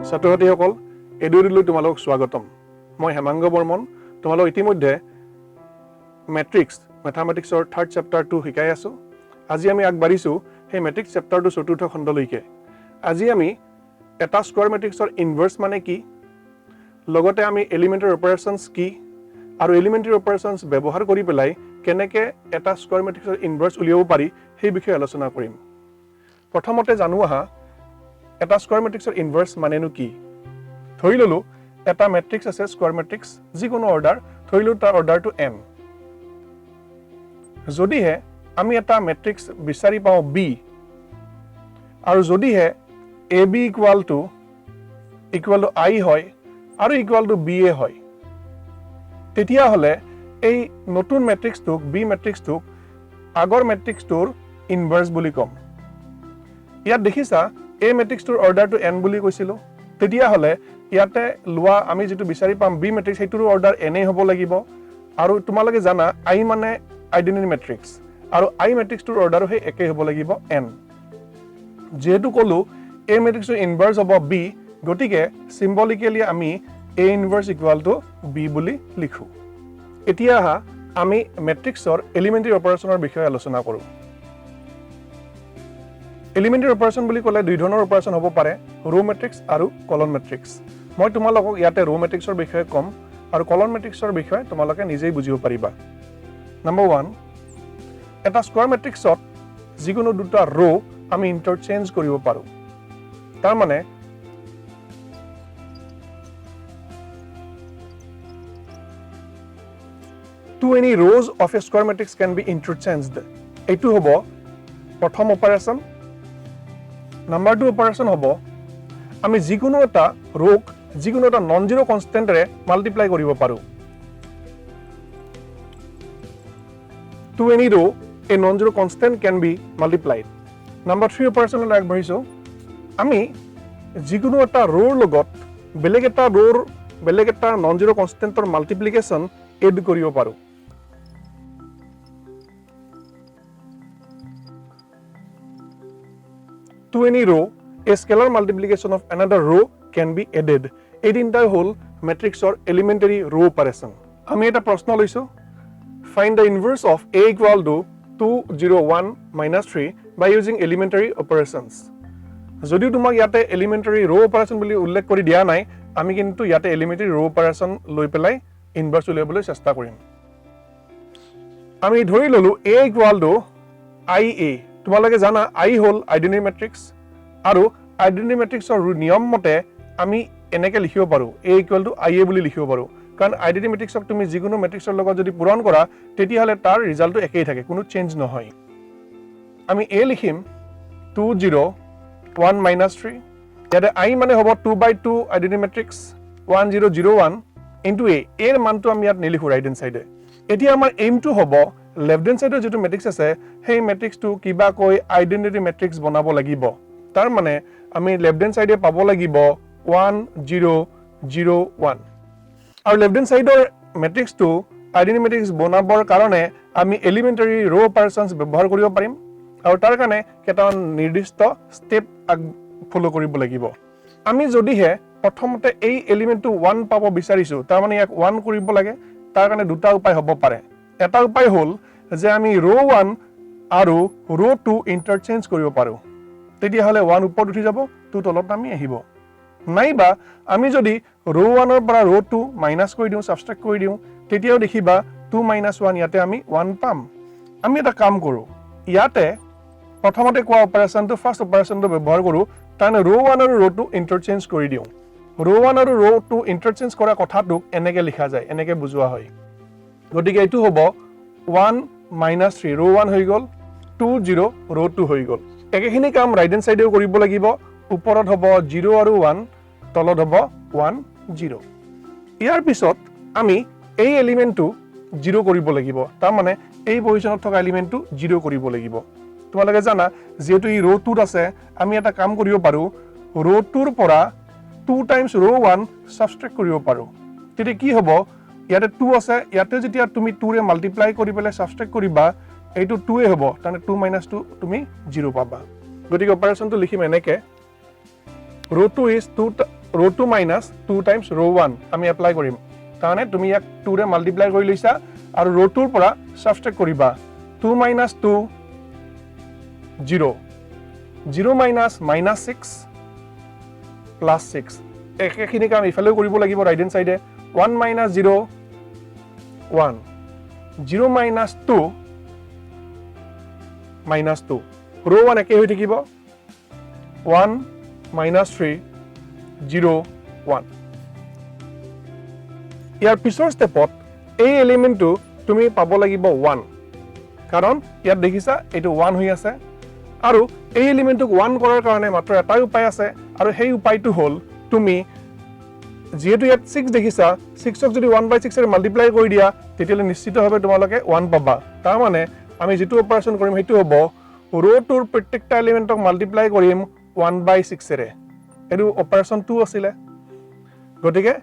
ছাত্ৰ-ছাত্ৰীসকল এডুইডলৈ তোমালোকক স্বাগতম মই হেমাংগ বৰ্মন তোমালোক ইতিমধ্যে মেট্ৰিক্স ম্যাথমেটিক্সৰ 3rd চেপ্টাৰটো শিকাই আছো আজি আমি আগবাঢ়িছো সেই মেট্ৰিক্স চেপ্টাৰটো চতুৰ্থ খণ্ডলৈকে আজি আমি এটা স্কয়াৰ মেট্ৰিক্সৰ ইনভাৰ্স মানে কি লগতে আমি এলিমেন্টাৰী অপাৰেশনছ কি আৰু এলিমেন্টাৰী অপাৰেশনছ ব্যৱহাৰ কৰি পেলাই কেনেকে এটা স্কয়াৰ মেট্ৰিক্সৰ ইনভাৰ্স উলিয়াব পাৰি সেই বিষয়ে আলোচনা কৰিম প্ৰথমতে জানো আহা এটা স্কয়াৰ মেট্ৰিক্সৰ ইনভাৰ্স মানেনো কি ধৰি ললো এটা মেট্ৰিক্স আছে স্কয়াৰ মেট্ৰিক্স যিকোনো অৰ্ডাৰ ধৰি ললো তাৰ অৰ্ডাৰটো m যদিহে আমি এটা মেট্ৰিক্স বিচাৰি পাও b আৰু যদিহে ab ইকুয়াল টু i হয় আৰু ইকুয়াল টু ba হয় তেতিয়া হলে এই নতুন মেট্ৰিক্সটোক b মেট্ৰিক্সটোক আগৰ মেট্ৰিক্সটোৰ ইনভাৰ্স বুলি কম ইয়াত দেখিছা a মেট্ৰিক্সটোৰ অৰ্ডাৰটো n বুলি কৈছিলো তেতিয়া হলে ইয়াতে লোৱা আমি যেটো বিচাৰি পাম b মেট্ৰিক্স হেতুৰ অৰ্ডাৰ n হ'ব লাগিব আৰু তোমালোকে জানা i মানে আইডেন্টিটি মেট্ৰিক্স আৰু i মেট্ৰিক্সটোৰ অৰ্ডাৰ হে একে হ'ব লাগিব n যেহেতু কলো a মেট্ৰিক্সৰ ইনভাৰ্স হ'ব b গতিকে সিম্বলিক্যালি আমি a ইনভাৰ্স ইকুয়াল টু b বুলি লিখো এতিয়া আমি মেট্ৰিক্সৰ এলিমেন্টাৰী অপাৰেশনৰ বিষয়ে আলোচনা কৰো এলিমেন্টাৰী অপাৰেশন বুলি ক'লে দুই ধৰণৰ অপাৰেশন হ'ব পাৰে ৰো মেট্ৰিক্স আৰু কলন মেট্ৰিক্স মই তোমালোকক ইয়াতে ৰো মেট্ৰিক্সৰ বিষয়ে কম আৰু কলন মেট্ৰিক্সৰ বিষয়ে তোমালোকে নিজেই বুজিব পাৰিবা নম্বৰ 1 এটা স্কয়াৰ মেট্ৰিক্সত যিকোনো দুটা ৰো আমি ইন্টাৰচেঞ্জ কৰিব পাৰো তাৰ মানে two any rows of a square matrix can be interchanged এইটো হ'ব প্ৰথম অপাৰেশন নাম্বাৰ 2 অপাৰেশন হ'ব আমি যিকোনো এটা ৰোক যিকোনো এটা নন জিৰো কনস্ট্যান্টৰে মাল্টিপ্লাই কৰিব পাৰো to any row a non zero constant can be multiplied number 3 operation আগবাঢ়িছো আমি যিকোনো এটা ৰোৰ লগত বেলেগ এটা নন জিৰো কনস্ট্যান্টৰ মাল্টিপ্লিকেশন এড কৰিব পাৰো to any row a scalar multiplication of another row can be added এই তিনটাই হল মেট্ৰিক্সৰ এলিমেন্টাৰী ৰো অপাৰেশন আমি এটা প্ৰশ্ন লৈছো find the inverse of a equal to 2 0 1 minus 3 by using elementary operations যদিও তোমাক ইয়াতে এলিমেন্টাৰী ৰো অপাৰেশন বুলি উল্লেখ কৰি দিয়া নাই আমি কিন্তু ইয়াতে এলিমেন্টাৰী ৰো অপাৰেশন লৈ পেলাই ইনভাৰ্স উলিয়াবলৈ চেষ্টা কৰিম আমি ধৰি ললো a equal to ia তোমালোকে জানা i হল আইডেন্টিটি মেট্ৰিক্স আৰু আইডেন্টিটি মেট্ৰিক্সৰ নিয়ম মতে আমি এনেকে লিখিব পাৰো a equal to ia বুলি লিখিব পাৰো কাৰণ আইডেন্টিটি মেট্ৰিক্সক তুমি যিকোনো মেট্ৰিক্সৰ লগত যদি পূৰণ কৰা তেতিয়া হলে তাৰ ৰিজাল্টটো একেই থাকে কোনো চেঞ্জ নহয় আমি a লিখিম 2 0 1 minus 3 ইয়াতে i মানে হ'ব 2/2 আইডেন্টিটি মেট্ৰিক্স 1 0 0 1 into a এৰ মানটো আমি ইয়াত নিলিখো ৰাইট হ্যান্ড সাইডে এতিয়া আমাৰ এইমটো হ'ব লেফট হ্যান্ড সাইডৰ যেটো মেট্ৰিক্স আছে সেই মেট্ৰিক্সটো কিবা কৈ আইডেন্টিটি মেট্ৰিক্স বনাব লাগিব তাৰ মানে আমি লেফট হ্যান্ড সাইডে পাব লাগিব 1 0 0 1 আৰু লেফট হ্যান্ড সাইডৰ মেট্ৰিক্সটো আইডেন্টিটি মেট্ৰিক্স বনাবৰ কাৰণে আমি এলিমেন্টাৰী ৰো অপাৰেশনছ ব্যৱহাৰ কৰিব পাৰিম আৰু তাৰ কাৰণে কেইটামান নিৰ্দিষ্ট ষ্টেপ ফলো কৰিব লাগিব আমি যদিহে প্ৰথমতে এই এলিমেন্টটো 1 পাব বিচাৰিছো তাৰ মানে ইয়াক 1 কৰিব লাগে তাৰ কাৰণে দুটা উপায় হ'ব পাৰে এটা উপায় হল যে আমি ৰো 1 আৰু ৰো 2 ইন্টাৰচেঞ্জ কৰিব পাৰো তেতিয়া হলে 1 ওপৰত উঠি যাব 2 তলত নামি আহিব নাইবা আমি যদি ৰো 1 ৰ পৰা ৰো 2 মাইনাস কৰি দিও সাবট্ৰাক্ট কৰি দিও তেতিয়াও দেখিবা 2 - 1 ইয়াতে আমি 1 পাম আমি এটা কাম কৰো ইয়াতে প্ৰথমতে কোৱা অপাৰেশনটো ফাৰ্স্ট অপাৰেশনটো ব্যৱহাৰ কৰো তানে ৰো 1 আৰু ৰো 2 ইন্টাৰচেঞ্জ কৰি দিও ৰো 1 আৰু ৰো 2 ইন্টাৰচেঞ্জ কৰা কথাটো এনেকে লিখা যায় এনেকে বুজোৱা হয় গতিকে এটো হ'ব 1 - 3 ৰো 1 হৈ গল 2 0 ৰো 2 হৈ গল একেখিনি কাম ৰাইট হ্যান্ড সাইডেও কৰিব লাগিব ওপৰত হ'ব 0 আৰু 1 তলত হ'ব 1 0 ইয়াৰ পিছত আমি এই এলিমেন্টটো 0 কৰিব লাগিব তাৰ মানে এই পজিশনত থকা এলিমেন্টটো 0 কৰিব লাগিব তোমালোকে জানা যেহেতু এই ৰো 2 আছে আমি এটা কাম কৰিব পাৰো ৰো 2 ৰ পৰা 2 টাইমছ ৰো 1 সাবট্ৰাক্ট কৰিব পাৰো তেতিয়া কি হ'ব ইয়াতে 2 আছে ইয়াতে যেতিয়া তুমি 2 ৰে মাল্টিপ্লাই কৰি পেলাই সাবট্ৰাক্ট কৰিবা এইটো 2 এ হ'ব তানে 2 - 2 তুমি 0 পাবা গতিকে অপাৰেশনটো লিখিম এনেকে रो 2 is 2 रो 2 minus 2 times रो 1 আমি এপ্লাই কৰিম তানে তুমি ইয়াক 2 ৰে মাল্টিপ্লাই কৰি লৈছা আৰু ৰো 2 ৰ পৰা সাবট্ৰেক্ট কৰিবা 2 minus 2 0 0 minus minus 6 plus 6 একেখিনি কাম ইফালেও কৰিব লাগিব ৰাইট হ্যান্ড সাইডে 1 minus 0 1 0 minus 2 minus 2 रो 1 একে হৈ থাকিব 1 minus 3 0 1 ইয়াৰ পিছৰ ষ্টেপত এই এলিমেন্টটো তুমি পাব লাগিব 1 কাৰণ ইয়াত দেখিছা এটো 1 হৈ আছে আৰু এই এলিমেন্টক 1 কৰাৰ কাৰণে মাত্ৰ এটাই উপায় আছে আৰু সেই উপায়টো হ'ল তুমি যেহেতু ইয়াত 6 দেখিছা 6ক যদি 1/6 এৰে মাল্টিপ্লাই কৰি দিয়া তেতিয়ালে নিশ্চিতভাৱে তোমালোকে 1 পাবা তাৰ মানে আমি যেটো অপাৰেচন কৰিম হেতু হ'ব रो 2 ৰ প্ৰত্যেকটা এলিমেন্টক মাল্টিপ্লাই কৰিম 1/6 এৰে এটো অপাৰেচন 2 আছিল গটিকে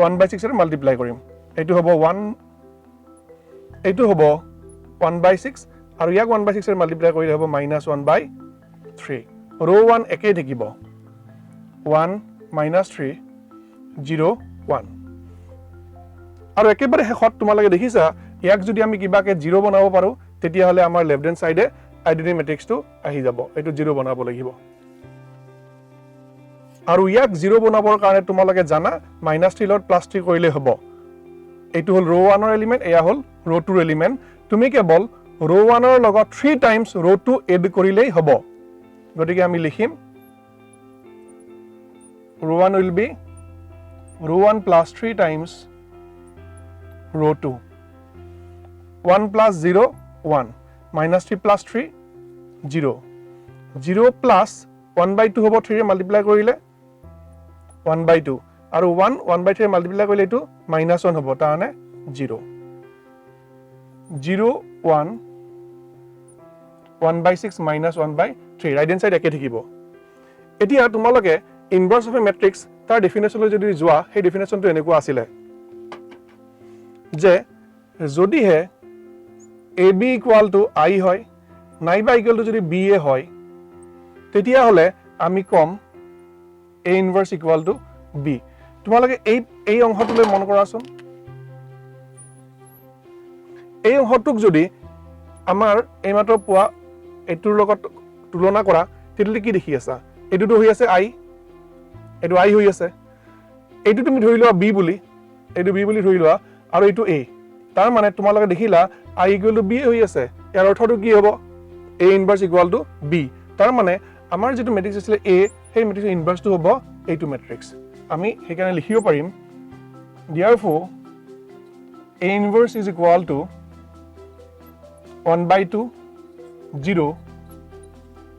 1/6 এৰে মাল্টিপ্লাই কৰিম এটো হ'ব 1 এটো হ'ব 1/6 আৰু ইয়াক 1/6 এৰে মাল্টিপ্লাই কৰিলে হ'ব -1/3 रो 1 একেই থাকিব 1 -3 0 1 আৰু একেবাৰে শেষত তোমালোকে দেখিছা ইয়াক যদি আমি কিবাকে 0 বনাব পাৰো তেতিয়া হলে আমাৰ লেফট হ্যান্ড সাইডে আইডেন্টিটি ম্যাট্ৰিক্সটো আহি যাব এটো 0 বনাব লাগিব আৰু ইয়াক 0 বনাবৰ কাৰণে তোমালোকে জানা -3 লগত +3 কৰিলে হ'ব এটো হল रो 1 ৰ এলিমেন্ট এয়া হল रो 2 ৰ এলিমেন্ট তুমি কেৱল रो 1 ৰ লগত 3 টাইমছ रो 2 এড কৰিলেই হ'ব গতিকে আমি লিখিম रो 1 will be row 1 plus 3 times row 2 1 plus 0 1 -3 plus 3 0 0 plus 1/2 হ'ব 3 ৰে মাল্টিপ্লাই কৰিলে 1/2 আৰু 1 1/3 ৰে মাল্টিপ্লাই কৰিলে এটো -1 হ'ব তানে 0 0 1 1/6 -1/3 ৰাইট হ্যান্ড সাইড একে থাকিব এতিয়া তোমালোকে ইনভাৰ্স অফ এ ম্যাট্ৰিক্স তাৰ ডেফিনেশনলৈ যদি যোৱা সেই ডেফিনেশনটো এনেকুৱা আছিল যে যদিহে AB = I হয় নাইবা ইকুয়াল টু যদি BA হয় তেতিয়া হলে আমি কম A ইনভার্স = B তোমালোকে এই অংশটোলৈ মন কৰাচোন এই অংশটোক যদি আমাৰ এইমাত্ৰ পোৱা এটোৰ লগত তুলনা কৰা তেতিয়ালে কি দেখি আছা এটোটো হৈ আছে I এটো I হৈ আছে এটো তুমি ধৰি লোৱা B বুলি এটো B বুলি ধৰি লোৱা আৰু এটো A তাৰ মানে তোমালোকে দেখিলা I = B হৈ আছে ইয়াৰ অৰ্থটো কি হ'ব A ইনভাৰ্স = B তাৰ মানে আমাৰ যেটো ম্যাট্ৰিক্স আছিল A সেই ম্যাট্ৰিক্সৰ ইনভাৰ্সটো হ'ব এইটো ম্যাট্ৰিক্স আমি হেকাৰণে লিখিব পাৰিম therefore A inverse is equal to 1/2 0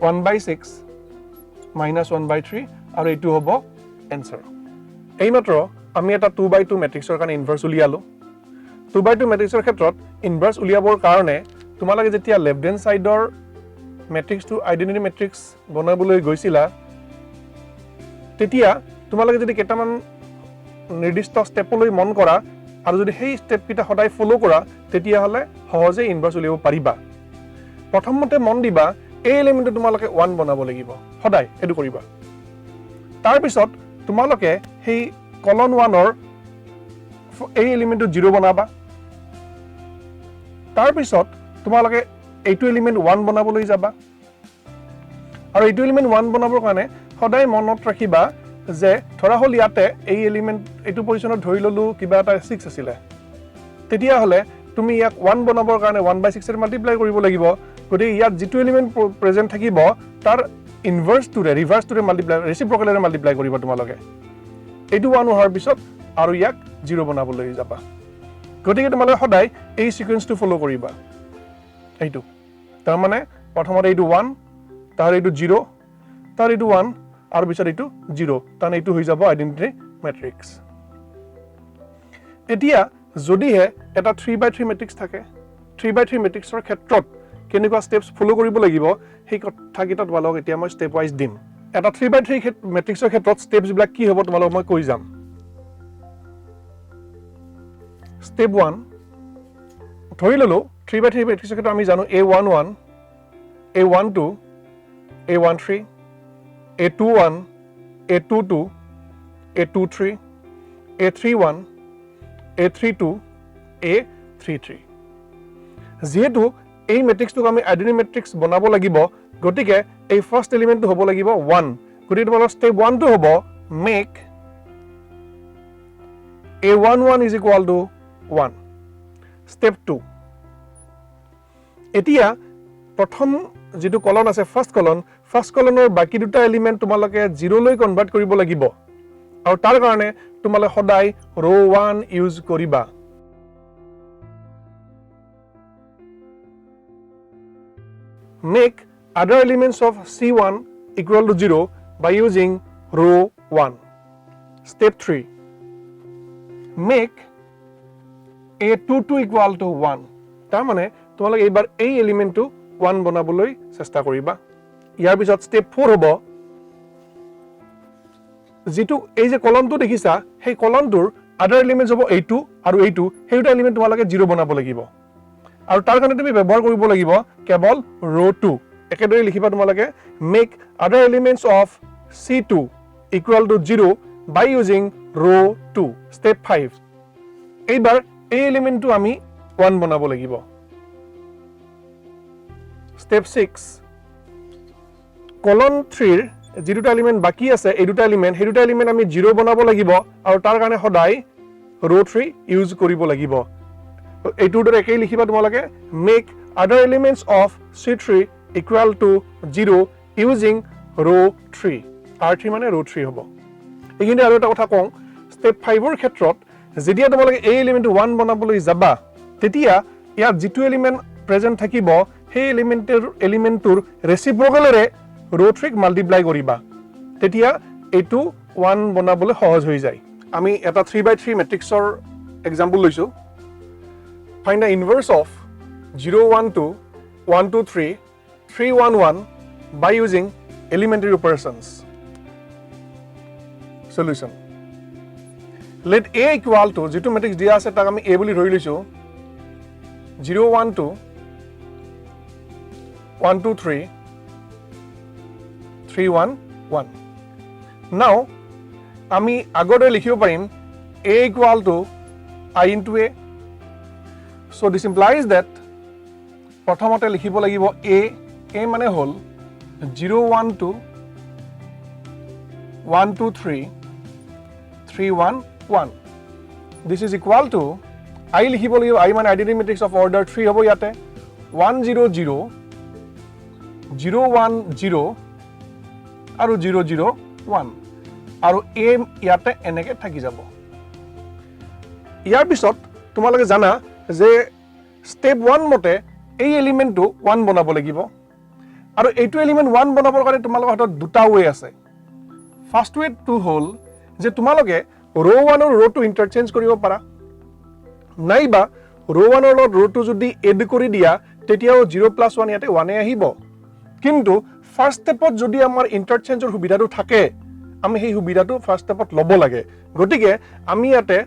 1/6 -1/3 আৰু এটো হ'ব এনসাৰ এইমাত্ৰ আমি এটা 2/2 ম্যাট্ৰিক্সৰ কাৰণে ইনভাৰ্স উলিয়ালো 2/2 ম্যাট্ৰিক্সৰ ক্ষেত্ৰত ইনভাৰ্স উলিয়াবৰ কাৰণে তোমালোকে যেতিয়া লেফট হ্যান্ড সাইডৰ ম্যাট্ৰিক্সটো আইডেন্টিটি ম্যাট্ৰিক্স বনাবলৈ গৈছিলা তেতিয়া তোমালোকে যদি কেটামান নিৰ্দিষ্ট ষ্টেপলৈ মন কৰা আৰু যদি সেই ষ্টেপ কিটা সদায় ফলো কৰা তেতিয়া হলে সহজে ইনভাৰ্স উলিয়াব পাৰিবা প্ৰথমতে মন দিবা এই এলিমেন্টটো তোমালোকে 1 বনাব লাগিব সদায় এটো কৰিবা তাৰ পিছত তোমালোকে সেই কলন 1 ৰ এই এলিমেন্টটো 0 বনাবা তাৰ পিছত তোমালোকে এইটো এলিমেন্ট 1 বনাবলৈ যাবা আৰু এইটো এলিমেন্ট 1 বনাবৰ কাৰণে সদায় মনত ৰাখিবা যে ধৰা হল ইয়াতে এই এলিমেন্ট এইটো পজিশনত ধৰি ললো কিবা এটা 6 আছিল তেতিয়া হলে তুমি ইয়াক 1 বনাবৰ কাৰণে 1/6 এৰ মাল্টিপ্লাই কৰিব লাগিব গতি ইয়াত যেটো এলিমেন্ট প্ৰেজেন্ট থাকিব তাৰ ইনভাৰ্স টু ৰিভাৰ্স টু মাল্টিপ্লাই ৰেচিপ্ৰকেলৰে মাল্টিপ্লাই কৰিব তোমালোকে এইটো 1 হোৱাৰ পিছত আৰু ইয়াক 0 বনাবলৈ যাবা গতিকে তোমালোকে সদায় এই সিকোয়েন্সটো ফলো কৰিবা এইটো তাৰ মানে প্ৰথমতে এইটো 1 তাৰ এইটো 0 তাৰ এইটো 1 আৰু পিছত এইটো 0 তানে এইটো হৈ যাব আইডেন্টিটি ম্যাট্ৰিক্স এতিয়া যদিহে এটা 3/3 ম্যাট্ৰিক্স থাকে 3/3 ম্যাট্ৰিক্সৰ ক্ষেত্ৰত কেনেকুৱা স্টেপস ফলো কৰিব লাগিব সেই কথাকিটা তোমালোক এতিয়া মই স্টেপ ওয়াইজ দিম এটা 3/3 ম্যাট্ৰিক্সৰ ক্ষেত্ৰত স্টেপস বিলাক কি হ'ব তোমালোক মই কৈ যাম স্টেপ 1 ধৰি ললো 3/3 ম্যাট্ৰিক্সৰ ক্ষেত্ৰত আমি জানো A11 A12 A13 A21 A22 A23, A31, A32, A33. যেহেতু এই মেট্ৰিক্সটোক আমি আইডেন্টি মেট্ৰিক্স বনাব লাগিব গতিকে এই ফাৰ্স্ট এলিমেন্টটো হ'ব লাগিব 1 গতিকে তোমালোকৰ স্টেপ 1 টো হ'ব make A11 is equal to 1. Step 2. এতিয়া প্ৰথম যেটো কলন আছে ফাৰ্স্ট কলনৰ বাকি দুটা এলিমেন্ট তোমালোকে 0 লৈ কনভাৰ্ট কৰিব লাগিব আৰু তাৰ কাৰণে তোমালোকে সদায় ৰো 1 ইউজ কৰিবা make other elements of C1 equal to 0 by using row 1. Step 3. Make A22 equal to 1. তাৰ মানে তোমালোকে এইবাৰ এই এলিমেন্টটো 1 বনাবলৈ চেষ্টা কৰিবা ইয়াৰ পিছত স্টেপ 4 হ'ব যেটো এই যে কলমটো দেখিছা সেই কলমটোৰ আদাৰ এলিমেন্টস হ'ব A2 আৰু A2 সেই দুটা এলিমেন্ট তোমালোকে 0 বনাব লাগিব আৰু তাৰ কাৰণে তুমি ব্যৱহাৰ কৰিব লাগিব কেৱল ৰো 2 একেদৰে লিখিবা তোমালোকে মেক আদাৰ elements of C2 equal to 0 by using row 2. Step 5. এইবাৰ এই এলিমেন্টটো আমি 1 বনাব লাগিব Step 6. Column 3 যে দুটা এলিমেন্ট বাকি আছে এই দুটা এলিমেন্ট সেই দুটা এলিমেন্ট আমি 0 বনাব লাগিব আৰু তাৰ কাৰণে সদায় ৰো 3 ইউজ কৰিব লাগিব এইটোৰ দৰে একেই লিখিবা তোমালোকে মেক আদাৰ elements of C3 equal to 0 using row 3 R3 মানে row 3 হ'ব এইখিনি আৰু এটা কথা কওঁ স্টেপ 5 ৰ ক্ষেত্ৰত যেতিয়া তোমালোকে এই এলিমেন্টটো 1 বনাবলৈ যাবা তেতিয়া ইয়াত যেটো এলিমেন্ট প্ৰেজেন্ট থাকিব সেই এলিমেন্টৰ ৰেচিপ্ৰকেলৰে ৰো 3 ক মাল্টিপ্লাই কৰিবা তেতিয়া এইটো 1 বনাবলৈ সহজ হৈ যায় আমি এটা 3/3 মেট্ৰিক্সৰ এক্সাম্পল লৈছো find the inverse of 0 1 2 1 2 3 3 1 1 by using elementary operations solution let A equal to যেটো মেট্ৰিক্স দিয়া আছে তাক আমি A বুলি ধৰি লৈছো 0 1 2 1 2 3 3 1 1 now আমি আগতে লিখিব পাৰিম A equal to I into A so this implies that প্ৰথমতে লিখিব লাগিব A মানে হল 0 1 2 1 2 3 3 1 1 this is equal to I লিখিব লাগিব I মানে আইডেন্টি মেট্ৰিক্স অফ অৰ্ডাৰ 3 হ'ব ইয়াতে 1 0 0 0 1 0 আৰু 0 0 1 আৰু A ইয়াতে এনেকে থাকি যাব ইয়াৰ পিছত তোমালোকে জানা যে স্টেপ 1 মতে এই এলিমেন্টটো 1 বনাব লাগিব আৰু এইটো এলিমেন্ট 1 বনাবৰ কাৰণে তোমালোকৰ হাতত দুটা ওয়ে আছে ফাৰ্স্ট ওয়ে টু হল যে তোমালোকে ৰো 1 আৰু ৰো 2 ইন্টাৰচেঞ্জ কৰিব পাৰা নাইবা ৰো 1 আৰু ৰো 2 যদি এড কৰি দিয়া তেতিয়াও 0 + 1 ইয়াতে 1 এ আহিব কিন্তু ফাৰ্স্ট স্টেপত যদি আমাৰ ইন্টাৰচেঞ্জৰ সুবিধাটো থাকে আমি সেই সুবিধাটো ফাৰ্স্ট স্টেপত লব লাগে গতিকে আমি ইয়াতে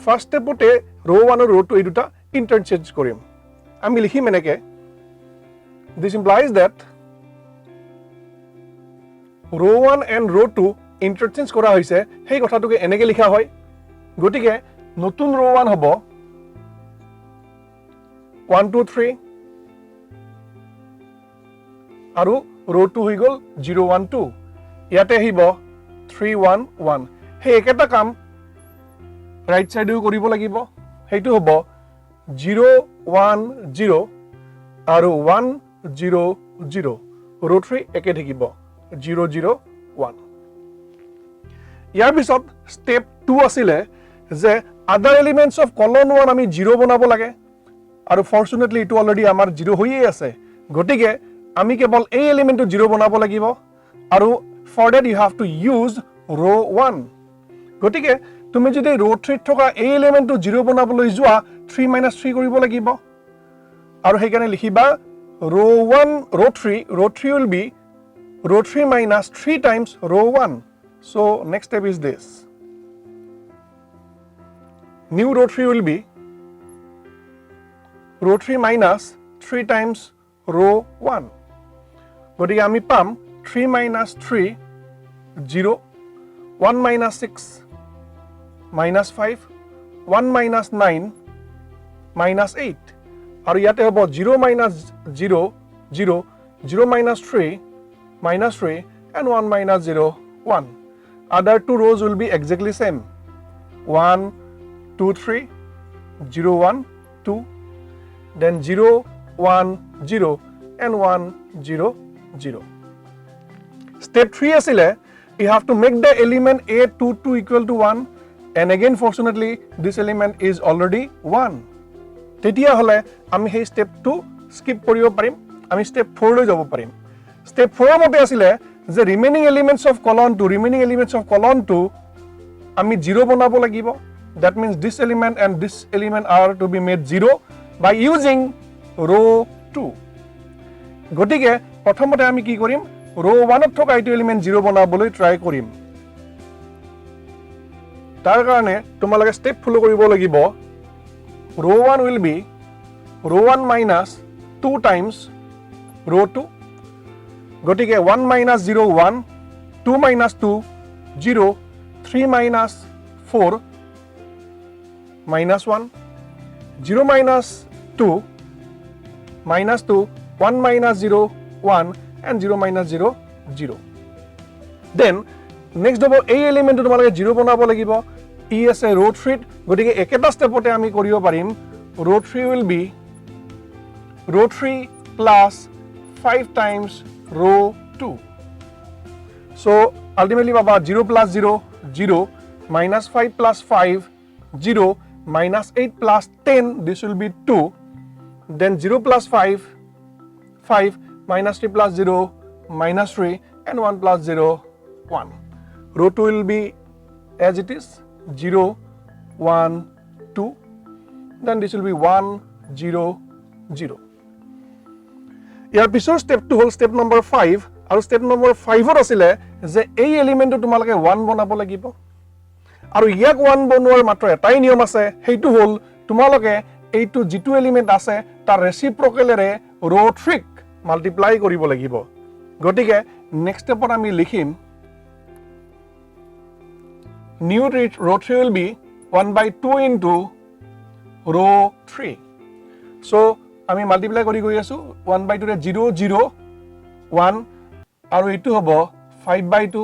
ফাৰ্স্ট স্টেপতে ৰো 1 আৰু ৰো 2 এই দুটা ইন্টাৰচেঞ্জ কৰিম আমি লিখিম এনেকে this implies that row 1 and row 2 interchange কৰা হৈছে সেই কথাটোকে এনেকে লিখা হয় গতিকে নতুন row 1 হ'ব 1 2 3 আৰু row 2 হৈ গল 0 1 2 ইয়াতে আহিব 3 1 1 সেই একেটা কাম ৰাইট সাইডেও কৰিব লাগিব সেইটো হ'ব 0 1 0 আৰু 1 0 0 रो 3 একে থাকিব 0 0 1 ইয়াৰ পিছত স্টেপ 2 আছিল যে আদাৰ এলিমেন্টস অফ কলন 1 আমি 0 বনাব লাগে আৰু ফৰচুনেটলি ইটো অলৰেডি আমাৰ 0 হৈয়ে আছে গতিকে আমি কেৱল এই এলিমেন্টটো 0 বনাব লাগিব আৰু for that you have to use row 1 গতিকে তুমি যদি रो 3 থকা এই এলিমেন্টটো 0 বনাবলৈ যোৱা 3 - 3 কৰিব লাগিব আৰু হেকানে লিখিবা रो 1 रो 3 will be row 3 minus 3 times row 1 so next step is this new row 3 will be row 3 minus 3 times रो 1 গতিকে আমি পাম 3 minus 3 0 1 minus 6 minus 5, 1 minus 9, minus 8. আৰু ইয়াতে হ'ব 0 minus 0, 0, 0 minus 3, minus 3, and 1 minus 0, 1. Other two rows will be exactly same. 1, 2, 3, 0, 1, 2, then 0, 1, 0, and 1, 0, 0. Step 3 asile, you have to make the element A22 equal to 1, and again fortunately this element is already 1. Tetia hole ami hei step 2 skip koribo parim, ami step 4 লৈ যাব পাৰিম. Step 4 মতে asile the remaining elements of column 2 আমি 0 বনাব লাগিব. That means this element and this element are to be made 0 by using row 2. গতিকে প্ৰথমতে আমি কি কৰিম, row 1 ত থকা এইটো element 0 বনাবলৈ ট্ৰাই কৰিম. তাৰ কাৰণে তোমালোকে step follow কৰিব লাগিব. Row 1 will be row 1 minus 2 times row 2. গতিকে 1 minus 0, 1, 2 minus 2, 0, 3 minus 4, minus 1, 0 minus 2, minus 2, 1 minus 0, 1, and 0 minus 0, 0. Then, next double A element to তোমালোকে 0 বনাব লাগিব. ই আছে row 3. গতিকে একেটা স্টেপতে আমি কৰিব পাৰিম. Row 3 will be row 3 plus 5 times row 2. So ultimately baba 0 plus 0, 0, minus 5 plus 5, 0, minus 8 plus 10, this will be 2. Then 0 plus 5, 5, minus 3 plus 0, minus 3, and 1 plus 0, 1. Row 2 will be as it is, 0, 1, 2. Then this will be 1, 0, 0. ইয়াৰ পিছৰ ষ্টেপটো হ'ল step number 5, আৰু step number 5ত আছিলে যে এই এলিমেণ্টটো তোমালোকে 1 বনাব লাগিব. আৰু ইয়াক 1 বনোৱাৰ মাত্ৰ এটাই নিয়ম আছে, সেইটো হ'ল তোমালোকে এইটো যিটো এলিমেণ্ট আছে তাৰ ৰেচিপ্ৰকেলেৰে row 3 মাল্টিপ্লাই কৰিব লাগিব. গতিকে নেক্সট ষ্টেপত আমি লিখিম new row 3 will be 1/2 into row 3. So আমি মাল্টিপ্লাই কৰি গৈ আছো 1/2 ৰে 0, 0, 1, আৰু এইটো হ'ব 5/2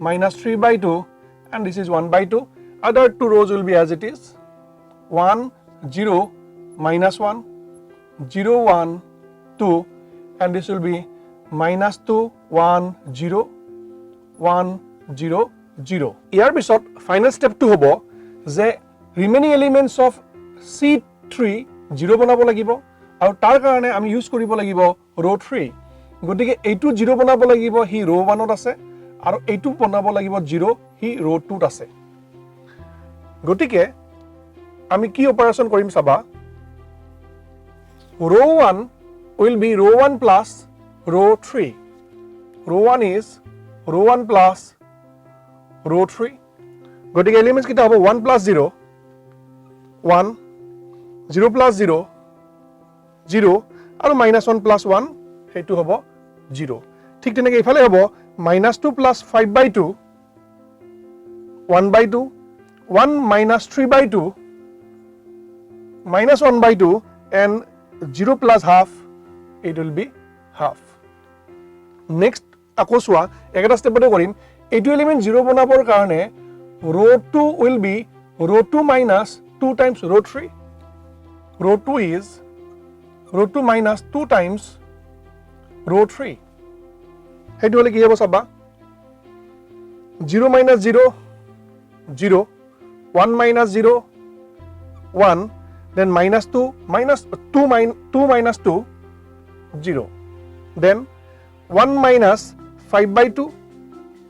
minus 3/2, and this is 1/2. Other two rows will be as it is, 1, 0, minus 1, 0, 1, 2, and this will be minus 2, 1, 0, 1, 0, 0. ইয়াৰ পিছত ফাইনেল ষ্টেপটো হ'ব যে ৰিমেইনিং এলিমেণ্টছ অফ C3 0 বনাব লাগিব, আৰু তাৰ কাৰণে আমি ইউজ কৰিব লাগিব row 3. গতিকে এইটো 0 বনাব লাগিব, হি row 1ত আছে, আৰু এইটো বনাব লাগিব 0, হি row 2ত আছে. গতিকে আমি কি অপাৰেশ্যন কৰিম চাবা. row 1 will be row 1 plus row 3. row 1 is row 1 plus row 3. গতিকে এলিমেণ্টছ কিটা হ'ব 1 plus 0, 1, 0 plus 0, 0, আৰু minus 1 plus 1, সেইটো হ'ব 0. ঠিক তেনেকৈ ইফালে হ'ব minus 2 plus 5/2, 1/2, 1 minus 3/2, minus 1/2, and 0 plus half, it will be half. Next আকৌ চোৱা একেটা ষ্টেপতে কৰিম. এইটো এলিমেণ্ট 0 বনাবৰ কাৰণে row 2 will be row 2 minus 2 times row 3. row 2 is row 2 minus 2 times row 3. সেইটো হলে কি হ'ব চাবা. 0 minus 0, 0, 1 minus 0, 1, then minus 2, minus 2 minus 2, 0. Then 1 minus 5/2,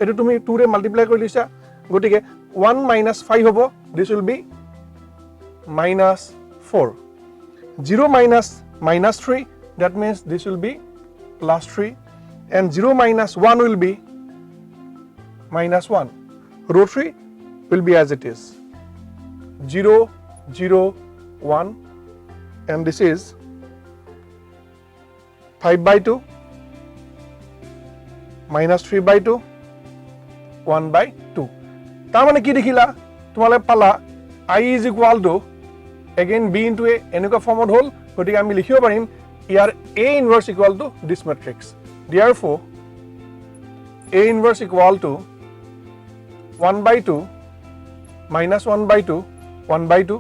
এইটো তুমি 2 ৰে মাল্টিপ্লাই কৰি লৈছা, গতিকে 1 minus 5 হ'ব, this will be minus 4. 0 minus minus 3, that means this will be plus 3, and 0 minus 1 will be minus 1. Row 3 will be as it is, 0, 0, 1, and this is 5/2, minus 3/2, 1/2. তাৰ মানে কি দেখিলা, তোমালোকে পালা I is equal to again B into A এনেকুৱা ফৰ্মত হ'ল গতিকে আমি লিখিব পাৰিম ইয়াৰ A inverse equal to this matrix therefore A inverse equal to 1/2 minus 1/2 1/2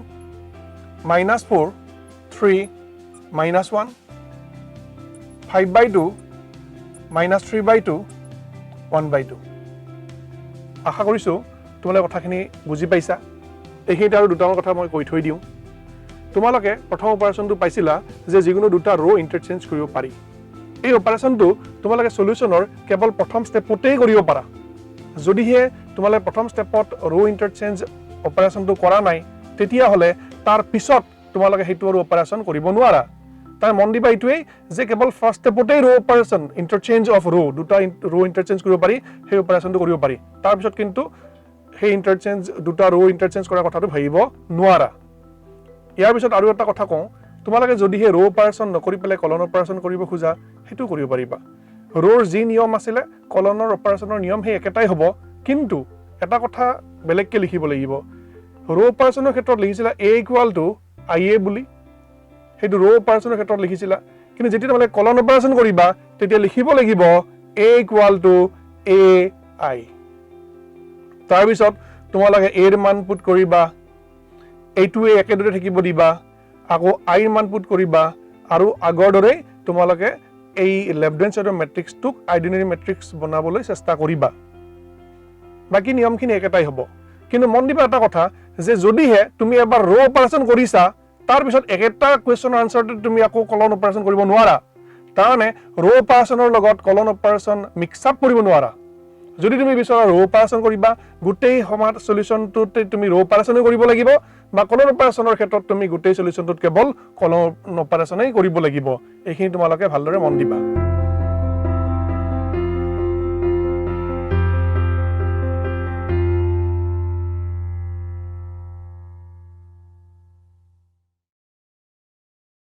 minus 4 3 minus 1 5/2 minus 3/2 1/2 আশা কৰিছো তোমালোকে কথাখিনি বুজি পাইছা এইখিনিতে আৰু দুটামান কথা মই কৈ থৈ দিওঁ তোমালোকে প্ৰথম অপাৰেচনটো পাইছিলা যে যিকোনো দুটা ৰ' ইণ্টাৰচেঞ্জ কৰিব পাৰি এই অপাৰেচনটো তোমালোকে সলিউশনৰ কেৱল প্ৰথম ষ্টেপতেই কৰিব পাৰা যদিহে তোমালোকে প্ৰথম ষ্টেপত ৰ' ইণ্টাৰচেঞ্জ অপাৰেচনটো কৰা নাই তেতিয়া হলে তাৰ পিছত তোমালোকে হেতু আৰু অপাৰেচন কৰিব নোৱাৰা তাৰ মন দিবা এইটোৱেই যে কেৱল ফাৰ্ষ্ট ষ্টেপতেই ৰ' অপাৰেচন ইণ্টাৰচেঞ্জ অফ ৰ' দুটা ৰ' ইণ্টাৰচেঞ্জ কৰিব পাৰি সেই অপাৰেচনটো কৰিব পাৰি তাৰ পিছত কিন্তু সেই ইণ্টাৰচেঞ্জ দুটা ৰ' ইণ্টাৰচেঞ্জ কৰাৰ কথাটো ভাবিব নোৱাৰা ইয়াৰ পিছত আৰু এটা কথা কওঁ তোমালোকে যদিহে ৰ' অপাৰেচন নকৰি পেলাই কলন অপাৰেচন কৰিব খোজা হেতু কৰিব পাৰিবা ৰৰ যি নিয়ম আছিলে কলনৰ অপাৰেচনৰ নিয়ম সেই একেটাই হ'ব কিন্তু এটা কথা বেলেগকে লিখিব লাগিব ৰ' অপাৰেচনৰ ক্ষেত্ৰত লিখিছিলা A equal to IA বুলি হেতু ৰ' অপাৰেচনৰ ক্ষেত্ৰত লিখিছিলা কিন্তু যেতিয়া তোমালোকে কলন অপাৰেচন কৰিবা তেতিয়া লিখিব লাগিব A equal to AI তাৰ পিছত তোমালোকে A ৰ মান পুট কৰিবা এইটোৱে একেদৰে থাকিব দিবা আকৌ I ৰ মান পুট কৰিবা আৰু আগৰ দৰে তোমালোকে এই লেফট হ্যান্ড সাইডৰ ম্যাট্ৰিক্সটোক আইডেন্টিটি ম্যাট্ৰিক্স বনাবলৈ চেষ্টা কৰিবা বাকি নিয়মখিনি একেটাই হ'ব কিন্তু মন দিবা এটা কথা যে যদিহে তুমি এবাৰ ৰ' অপাৰেচন কৰিছা তাৰ পিছত একেটা কোৱেশ্চনৰ আনসাৰটো তুমি আকৌ কলন অপাৰেচন কৰিব নোৱাৰা তাৰমানে ৰ' অপাৰেচনৰ লগত কলন অপাৰেচন মিক্স আপ কৰিব নোৱাৰা যদি তুমি বিচৰা ৰ' অপাৰেচন কৰিবা গোটেই সমাত সলিউশনটোতে তুমি ৰ' অপাৰেচনে কৰিব লাগিব বা কলন অপাৰেচনৰ ক্ষেত্ৰত তুমি গোটেই সলিউশনটোত কেৱল কলন অপাৰেচনে কৰিব লাগিব এইখিনি তোমালোকে ভালদৰে মন দিবা